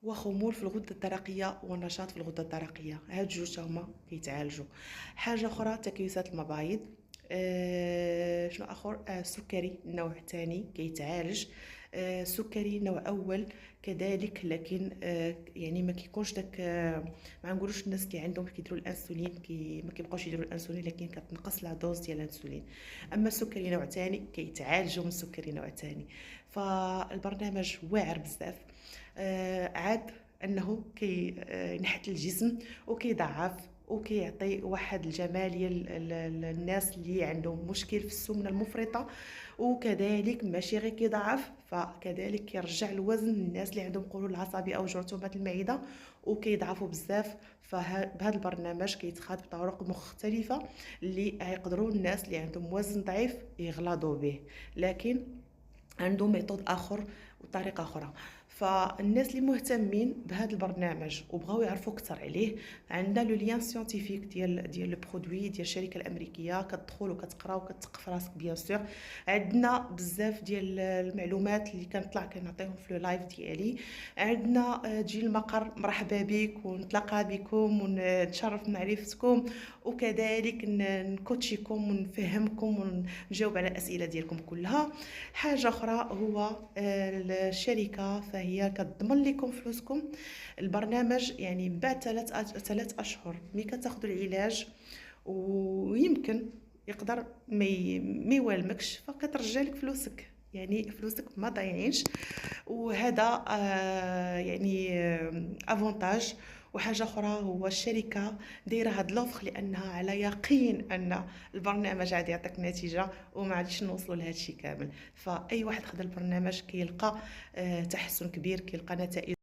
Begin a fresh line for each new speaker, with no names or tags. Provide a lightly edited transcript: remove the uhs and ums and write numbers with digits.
وخمول في الغده الدرقيه ونشاط في الغده الدرقيه، هاد جوج هما كيتعالجوا. حاجه اخرى تكيسات المبايض. شنو اخر؟ السكري النوع الثاني كيتعالج. السكري نوع اول كذلك، لكن يعني ما كيكونش داك ما نقولوش الناس اللي عندهم كيديروا الانسولين ما كيبقاوش يديروا الانسولين، لكن كتنقص لا دوز ديال الانسولين. اما السكري نوع ثاني كيتعالجوا من السكري نوع ثاني. فالبرنامج واعر بزاف. عاد انه كينحت الجسم وكيضعف وكيعطي واحد الجماليه للناس اللي عندهم مشكل في السمنه المفرطه، وكذلك ماشي غير كيضعف، فكذلك كيرجع الوزن للناس اللي عندهم قولون العصبي او جرثومه المعده وكيضعفوا بزاف. فبهذا البرنامج كيتخاد بطرق مختلفه اللي يقدروا الناس اللي عندهم وزن ضعيف يغلظوا به، لكن عنده ميثود اخر وطريقه اخرى. فالناس اللي مهتمين بهذا البرنامج وبغاو يعرفوا اكثر عليه، عندنا لو ليان سيانتيفيك ديال لو برودوي ديال الشركه الامريكيه، كتدخل وكتقرا وكتثق في راسك بيان سور. عندنا بزاف ديال المعلومات اللي كنطلع كنعطيهم في لو لايف ديالي. عندنا تجي المقر، مرحبا بك ونتلاقى بكم ونتشرف بمعرفتكم، وكذلك نكوتشيكم ونفهمكم ونجاوب على الاسئله ديالكم كلها. حاجه اخرى هو الشركه فهي كتضمن لكم فلوسكم. البرنامج يعني بعد 3 اشهر ملي كتاخذوا العلاج، ويمكن يقدر ما يوالمكش، فكترجع لك فلوسك، يعني فلوسك ما ضايعينش. وهذا يعني افونتاج. وحاجه اخرى هو الشركه دايره هاد لوفر لانها على يقين ان البرنامج غادي يعطيك نتيجه، وما غاديش نوصلوا لهذا الشيء كامل. فاي واحد خد البرنامج كيلقى تحسن كبير، كيلقى نتائج